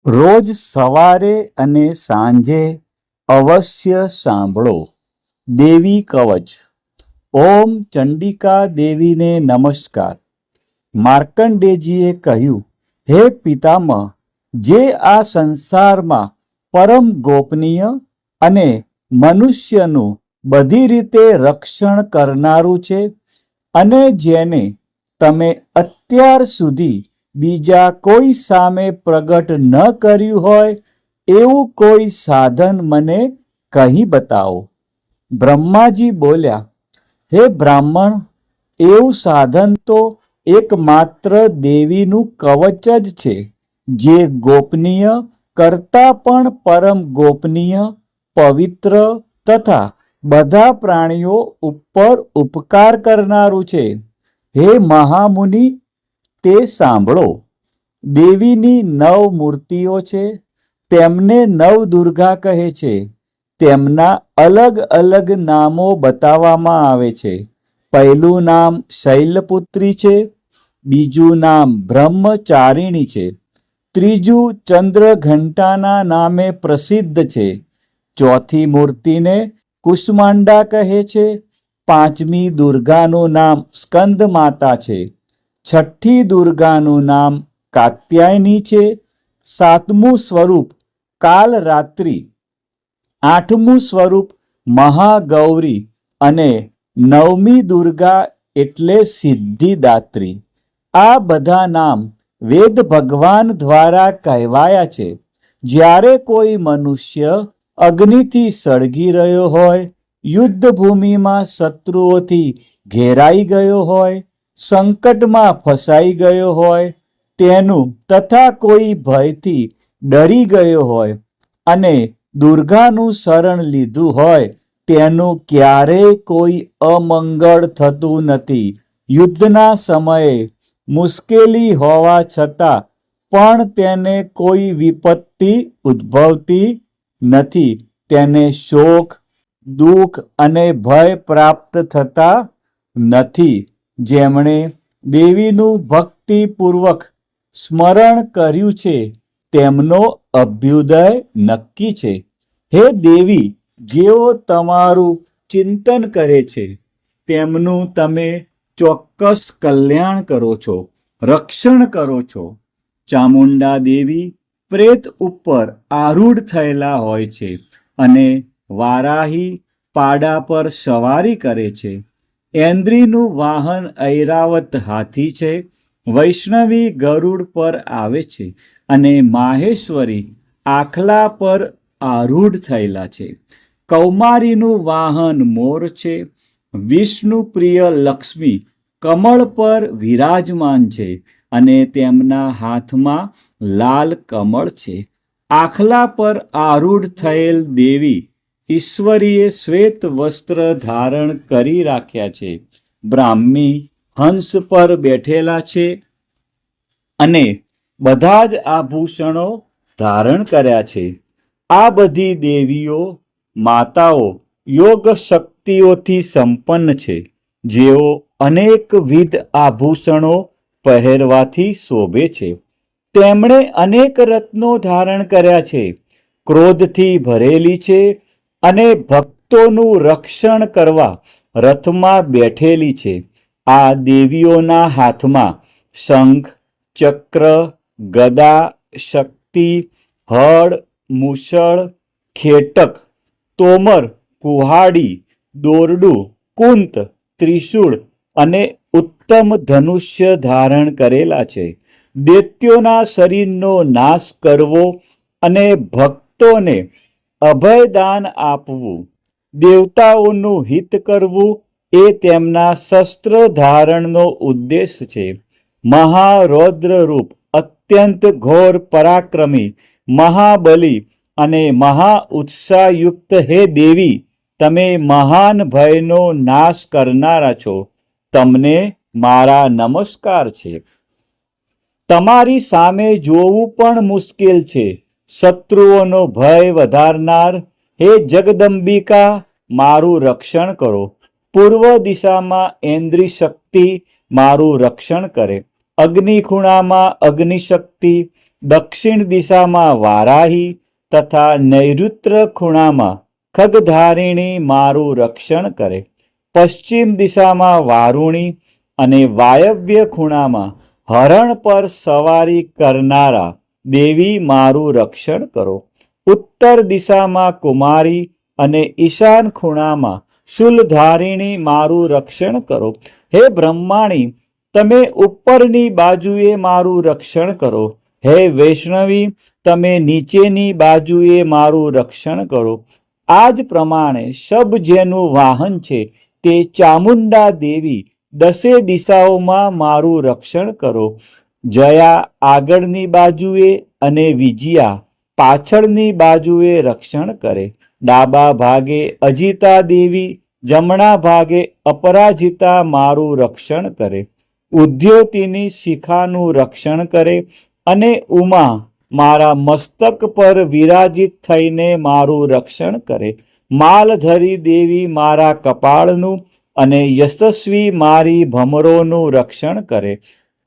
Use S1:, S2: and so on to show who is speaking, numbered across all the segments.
S1: રોજ સવારે અને સાંજે અવશ્ય સાંભળો દેવી કવચ. ઓમ ચંડિકા દેવીને નમસ્કાર. માર્કંડેયજીએ કહ્યું, હે પિતામહ, જે આ સંસારમાં પરમ ગોપનીય અને મનુષ્યનું બધી રીતે રક્ષણ કરનારું છે, અને જેને તમે અત્યાર સુધી બીજા કોઈ સામે પ્રગટ ન કર્યું હોય એવું કોઈ સાધન મને કહી બતાવો. બ્રહ્માજી બોલ્યા, હે બ્રાહ્મણ, એવું સાધન તો એકમાત્ર દેવીનું કવચ જ છે, જે ગોપનીય કરતાં પણ પરમ ગોપનીય, પવિત્ર તથા બધા પ્રાણીઓ ઉપર ઉપકાર કરનારું છે. હે મહામુનિ, તે સાંભળો. દેવીની 9 મૂર્તિઓ છે, તેમને નવદુર્ગા કહે છે. તેમના અલગ અલગ નામો બતાવવામાં આવે છે. પહેલું નામ શૈલપુત્રી છે, બીજું નામ બ્રહ્મચારિણી છે, ત્રીજું ચંદ્રઘંટાના નામે પ્રસિદ્ધ છે, ચોથી મૂર્તિને કુષ્માંડા કહે છે, પાંચમી દુર્ગાનું નામ સ્કંદ માતા છે, છઠ્ઠી દુર્ગાનું નામ કાત્યાયની છે, સાતમું સ્વરૂપ કાલરાત્રિ, આઠમું સ્વરૂપ મહાગૌરી અને નવમી દુર્ગા એટલે સિદ્ધિદાત્રી. આ બધા નામ વેદ ભગવાન દ્વારા કહેવાયા છે. જ્યારે કોઈ મનુષ્ય અગ્નિથી સળગી રહ્યો હોય, યુદ્ધ ભૂમિમાં શત્રુઓથી ઘેરાઈ ગયો હોય, સંકટમાં ફસાઈ ગયો હોય, તેનું તથા કોઈ ભયથી ડરી ગયો હોય અને દુર્ગાનું શરણ લીધું હોય, તેનું ક્યારેય કોઈ અમંગળ થતું નથી. યુદ્ધના સમયે મુશ્કેલી હોવા છતાં પણ તેને કોઈ વિપત્તિ ઉદ્ભવતી નથી. તેને શોક, દુઃખ અને ભય પ્રાપ્ત થતા નથી. જેમણે દેવીનું ભક્તિપૂર્વક સ્મરણ કર્યું છે, તેમનો અભ્યુદય નક્કી છે. હે દેવી, જેઓ તમારું ચિંતન કરે છે, તેમનું તમે ચોક્કસ કલ્યાણ કરો છો, રક્ષણ કરો છો. ચામુંડા દેવી પ્રેત ઉપર આરૂઢ થયેલા હોય છે અને વારાહી પાડા પર સવારી કરે છે. ઐન્દ્રીનું વાહન ઐરાવત હાથી છે, વૈષ્ણવી ગરુડ પર આવે છે અને માહેશ્વરી આખલા પર આરૂઢ થયેલા છે. કૌમારીનું વાહન મોર છે, વિષ્ણુ પ્રિય લક્ષ્મી કમળ પર વિરાજમાન છે અને તેમના હાથમાં લાલ કમળ છે. આખલા પર આરૂઢ થયેલ દેવી ઈશ્વરીએ શ્વેત વસ્ત્ર ધારણ કરી રાખ્યા છે. બ્રાહ્મી હંસ પર બેઠેલા છે અને બધા જ આભૂષણો ધારણ કર્યા છે. આ બધી દેવીઓ માતાઓ યોગ શક્તિઓથી સંપન્ન છે, જેઓ અનેકવિધ આભૂષણો પહેરવાથી શોભે છે. તેમણે અનેક રત્નો ધારણ કર્યા છે, ક્રોધથી ભરેલી છે અને ભક્તોનું રક્ષણ કરવા રથમાં બેઠેલી છે. આ દેવીઓના હાથમાં શંખ, ચક્ર, ગદા, શક્તિ, હળ, મૂષળ, ખેટક, તોમર, કુહાડી, દોરડું, કુંત, ત્રિશૂળ અને ઉત્તમ ધનુષ્ય ધારણ કરેલા છે. દૈત્યોના શરીરનો નાશ કરવો અને ભક્તોને અભયદાન આપવું, દેવતાઓનું હિત કરવું એ તેમના શસ્ત્ર ધારણનો ઉદ્દેશ છે. મહારૌદ્ર રૂપ, અત્યંત ઘોર પરાક્રમી, મહાબલી અને મહા ઉત્સાહયુક્ત હે દેવી, તમે મહાન ભયનો નાશ કરનારા છો. તમને મારા નમસ્કાર છે. તમારી સામે જોવું પણ મુશ્કેલ છે. શત્રુઓનો ભય વધારનાર હે જગદંબિકા, મારું રક્ષણ કરો. પૂર્વ દિશામાં ઐન્દ્રી શક્તિ મારું રક્ષણ કરે. અગ્નિ ખૂણામાં અગ્નિશક્તિ, દક્ષિણ દિશામાં વારાહી તથા નૈઋત્ય ખૂણામાં ખગધારિણી મારું રક્ષણ કરે. પશ્ચિમ દિશામાં વારુણી અને વાયવ્ય ખૂણામાં હરણ પર સવારી કરનારા દેવી મારું રક્ષણ કરો. ઉત્તર દિશામાં કુમારી અને ઈશાન ખૂણામાં શૂલધારિણી મારું રક્ષણ કરો. હે બ્રહ્માણી, તમે ઉપરની બાજુએ મારું રક્ષણ કરો. હે વૈષ્ણવી, તમે નીચેની બાજુએ મારું રક્ષણ કરો. આ જ પ્રમાણે શબ જેનું વાહન છે તે ચામુંડા દેવી દસે દિશાઓમાં મારું રક્ષણ કરો. જયા આગળની બાજુએ અને વિજયા પાછળની બાજુએ રક્ષણ કરે. ડાબા ભાગે અજિતા દેવી, જમણા ભાગે અપરાજિતા મારું રક્ષણ કરે. ઉદ્યોતિની શિખાનું રક્ષણ કરે અને ઉમા મારા મસ્તક પર વિરાજિત થઈને મારું રક્ષણ કરે. માલધરી દેવી મારા કપાળનું અને યશસ્વી મારી ભમરોનું રક્ષણ કરે.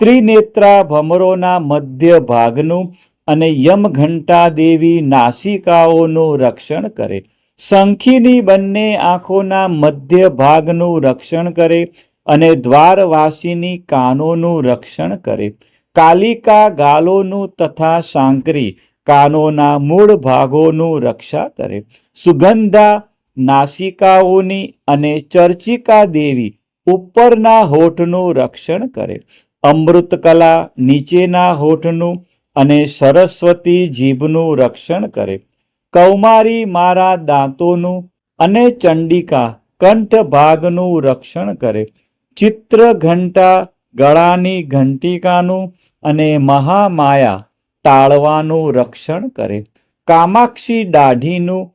S1: ત્રિનેત્રા ભમરોના મધ્ય ભાગનું અને યમઘંટા દેવી નાસિકાઓનું રક્ષણ કરે. શંખીની બંને આંખોના મધ્ય ભાગનું રક્ષણ કરે અને દ્વારવાસીની કાનોનું રક્ષણ કરે. કાલિકા ગાલોનું તથા સાંકરી કાનોના મૂળ ભાગોનું રક્ષા કરે. સુગંધા નાસિકાઓની અને ચર્ચિકા દેવી ઉપરના હોઠનું રક્ષણ કરે. અમૃતકલા નીચેના હોઠનું અને સરસ્વતી જીભનું રક્ષણ કરે. કૌમારી મારા દાંતોનું અને ચંડિકા કંઠ ભાગનું રક્ષણ કરે. ચિત્ર ઘંટા ગળાની ઘંટિકાનું અને મહામાયા તાળવાનું રક્ષણ કરે. કામાક્ષી દાઢીનું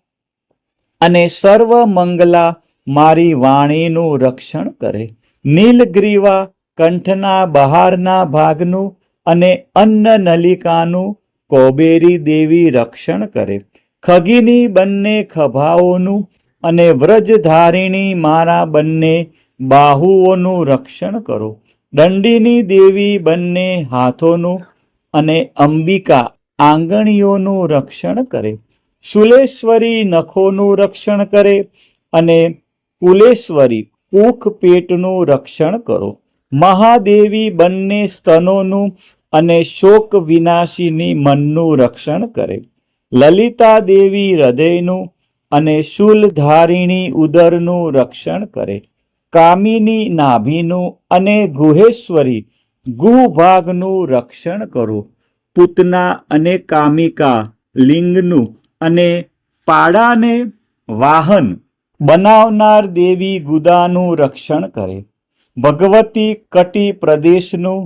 S1: અને સર્વમંગલા મારી વાણીનું રક્ષણ કરે. નીલગ્રીવા કંઠના બહારના ભાગનું અને અન્નનલિકાનું કૌબેરી દેવી રક્ષણ કરે. ખગીની બંને ખભાઓનું અને વ્રજધારિણી મારા બંને બાહુઓનું રક્ષણ કરો. દંડીની દેવી બંને હાથોનું અને અંબિકા આંગળીઓનું રક્ષણ કરે. શુલેશ્વરી નખોનું રક્ષણ કરે અને કુલેશ્વરી પૂખ પેટનું રક્ષણ કરો. મહાદેવી બંને સ્તનોનું અને શોક વિનાશીની મનનું રક્ષણ કરે. લલિતા દેવી હૃદયનું અને શૂલધારિણી ઉદરનું રક્ષણ કરે. કામિની નાભીનું અને ગુહેશ્વરી ગુભાગનું રક્ષણ કરો. પૂતના અને કામિકા લિંગનું અને પાડાને વાહન બનાવનાર દેવી ગુદાનું રક્ષણ કરે. ભગવતી કટી પ્રદેશનું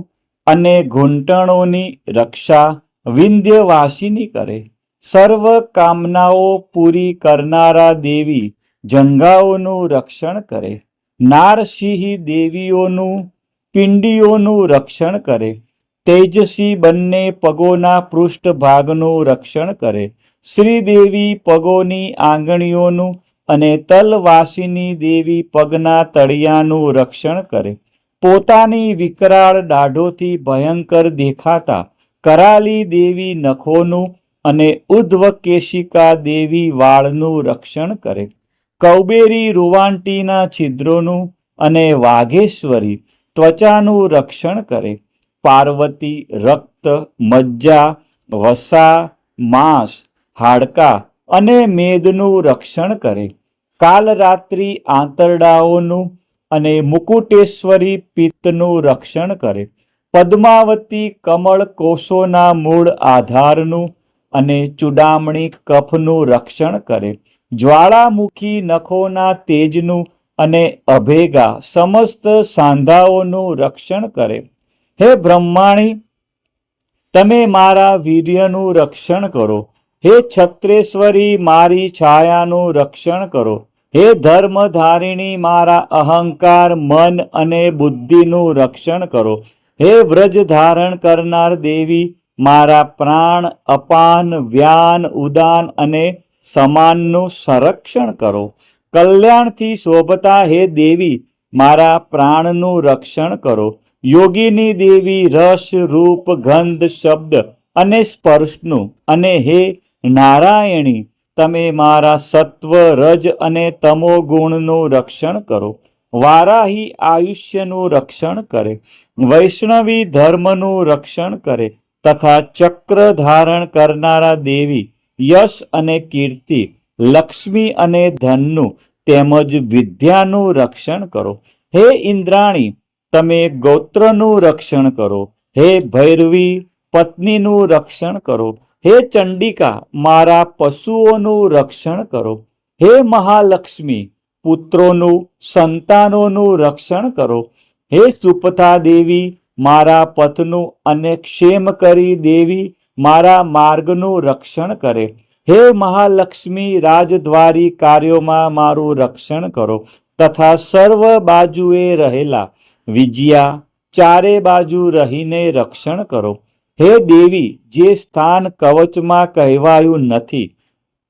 S1: અને ઘૂંટણોની રક્ષા વિંધ્યવાસિની કરે. સર્વ કામનાઓ પૂરી કરનારા દેવી જંઘાઓનું રક્ષણ કરે. નારસિંહ દેવીઓનું પિંડીઓનું રક્ષણ કરે. તેજસી બંને પગોના પૃષ્ઠભાગનું રક્ષણ કરે. શ્રીદેવી પગોની આંગળીઓનું અને તલવાસિની દેવી પગના તળિયાનું રક્ષણ કરે. પોતાની વિકરાળ દાઢોથી ભયંકર દેખાતા કરાલી દેવી નખોનું અને ઉદ્ધવકેશિકા દેવી વાળનું રક્ષણ કરે. કૌબેરી રૂવાંટીના છિદ્રોનું અને વાઘેશ્વરી ત્વચાનું રક્ષણ કરે. પાર્વતી રક્ત, મજ્જા, વસા, માંસ, હાડકા અને મેદનું રક્ષણ કરે. કાલરાત્રિ આંતરડાઓનું અને મુકુટેશ્વરી પિત્તનું રક્ષણ કરે. પદ્માવતી કમળ કોષોના મૂળ આધારનું અને ચૂડામણી કફનું રક્ષણ કરે. જ્વાળામુખી નખોના તેજનું અને અભેગા સમસ્ત સાંધાઓનું રક્ષણ કરે. હે બ્રહ્માણી, તમે મારા વીર્યનું રક્ષણ કરો. હે છત્રેશ્વરી, મારી છાયાનું રક્ષણ કરો. હે ધર્મધારિણી, મારા અહંકાર, મન અને બુદ્ધિનું રક્ષણ કરો. હે વ્રજ ધારણ કરનાર દેવી, મારા પ્રાણ, અપાન, વ્યાન, ઉદાન અને સમાનનું સંરક્ષણ કરો. કલ્યાણથી શોભતા હે દેવી, મારા પ્રાણનું રક્ષણ કરો. યોગીની દેવી રસ, રૂપ, ગંધ, શબ્દ અને સ્પર્શનું, અને હે નારાયણી, તમે મારા સત્વ, રજ અને તમો ગુણનું રક્ષણ કરો. વારાહી આયુષ્યનું રક્ષણ કરે, વૈષ્ણવી ધર્મનું રક્ષણ કરે, તથા ચક્ર ધારણ કરનારા દેવી યશ અને કીર્તિ, લક્ષ્મી અને ધનનું તેમજ વિદ્યાનું રક્ષણ કરો. હે ઇન્દ્રાણી, તમે ગોત્રનું રક્ષણ કરો. હે ભૈરવી, પત્નીનું રક્ષણ કરો. હે ચંડિકા, મારા પશુઓનું રક્ષણ કરો. હે મહાલક્ષ્મી, પુત્રોનું, સંતાનોનું રક્ષણ કરો. હે સુપથા દેવી, મારા પથનું, અને ક્ષેમકરી દેવી, મારા માર્ગનું રક્ષણ કરે. હે મહાલક્ષ્મી, રાજદ્વારી કાર્યોમાં મારું રક્ષણ કરો, તથા સર્વ બાજુએ રહેલા વિજયા, ચારે બાજુ રહીને રક્ષણ કરો. હે દેવી, જે સ્થાન કવચમાં કહેવાયું નથી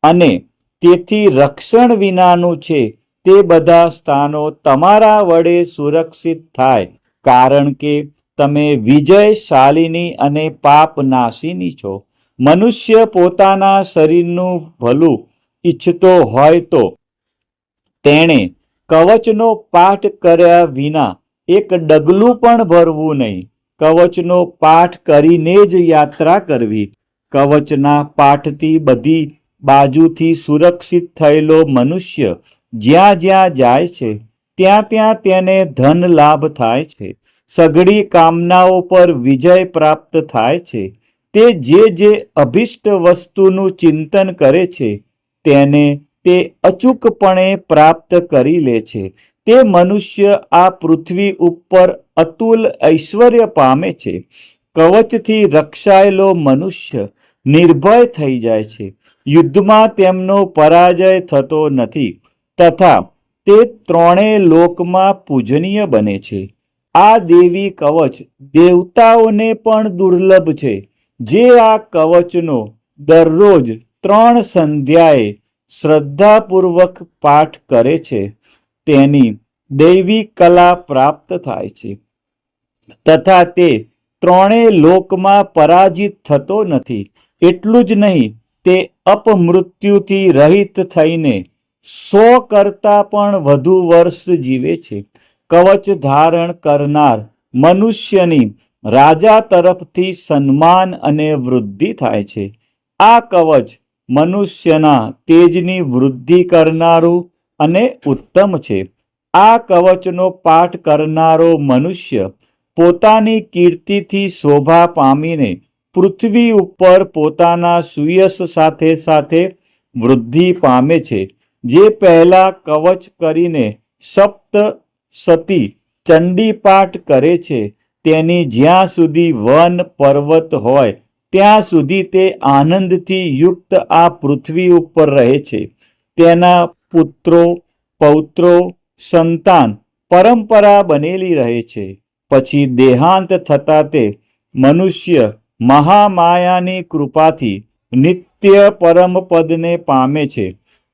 S1: અને તેથી રક્ષણ વિનાનું છે, તે બધા સ્થાનો તમારા વડે સુરક્ષિત થાય, કારણ કે તમે વિજયશાલિની અને પાપનાશીની છો. મનુષ્ય પોતાના શરીરનું ભલું ઈચ્છતો હોય તો તેણે કવચનો પાઠ કર્યા વિના એક ડગલું પણ ભરવું નહીં. કવચનો પાઠ કરીને જ યાત્રા કરવી. કવચના પાઠથી બધી બાજુથી સુરક્ષિત થયેલો મનુષ્ય જ્યાં જ્યાં જાય છે ત્યાં ત્યાં તેને ધન લાભ થાય છે, સઘળી કામનાઓ પર વિજય પ્રાપ્ત થાય છે. તે જે અભિષ્ટ વસ્તુનું ચિંતન કરે છે તેને તે અચૂકપણે પ્રાપ્ત કરી લે છે. તે મનુષ્ય આ પૃથ્વી ઉપર અતુલ ઐશ્વર્ય પામે છે. કવચથી રક્ષાયેલો મનુષ્ય નિર્ભય થઈ જાય છે. યુદ્ધમાં તેમનો પરાજય થતો નથી, તથા તે ત્રણેય લોકમાં પૂજનીય બને છે. આ દેવી કવચ દેવતાઓને પણ દુર્લભ છે. જે આ કવચનો દરરોજ 3 સંધ્યાએ શ્રદ્ધાપૂર્વક પાઠ કરે છે તેની દૈવી કલા પ્રાપ્ત થાય છે, તથા તે ત્રણેય લોકમાં પરાજિત થતો નથી. એટલું જ નહીં, તે અપમૃત્યુથી રહિત થઈને 100 કરતાં પણ વધુ વર્ષ જીવે છે. કવચ ધારણ કરનાર મનુષ્યની રાજા તરફથી સન્માન અને વૃદ્ધિ થાય છે. આ કવચ મનુષ્યના તેજની વૃદ્ધિ કરનારું અને ઉત્તમ છે. આ કવચનો પાઠ કરનારો મનુષ્ય પોતાની કીર્તિથી શોભા પામીને પૃથ્વી ઉપર પોતાના સુયશ સાથે સાથે વૃદ્ધિ પામે છે. જે પહેલા કવચ કરીને સપ્ત સતી ચંડી પાઠ કરે છે, તેની જ્યાં સુધી વન પર્વત હોય ત્યાં સુધી તે આનંદથી યુક્ત આ પૃથ્વી ઉપર રહે છે. તેના પુત્રો, પૌત્રો, સંતાન પરંપરા બનેલી રહે છે. પછી દેહાંત થતા તે મનુષ્ય મહામાયાની કૃપાથી નિત્ય પરમ પદને પામે છે.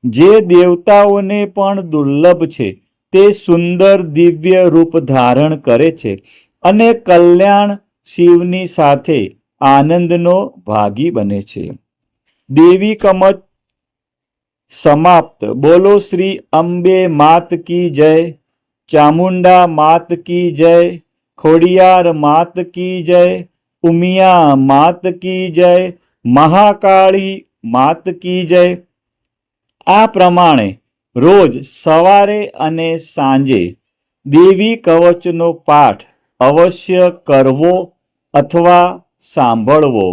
S1: જે દેવતાઓને પણ દુર્લભ છે, તે સુંદર દિવ્ય રૂપ ધારણ કરે છે અને કલ્યાણ શિવની સાથે આનંદનો ભાગી બને છે. દેવી કવચ સમાપ્ત. બોલો શ્રી અંબે માત કી જય, ચામુંડા માત કી જય, ખોડિયાર માત કી જય, ઉમિયા માત કી જય, મહાકાળી માત કી જય. આ પ્રમાણે રોજ સવારે અને સાંજે દેવી કવચનો પાઠ અવશ્ય કરવો અથવા સાંભળવો.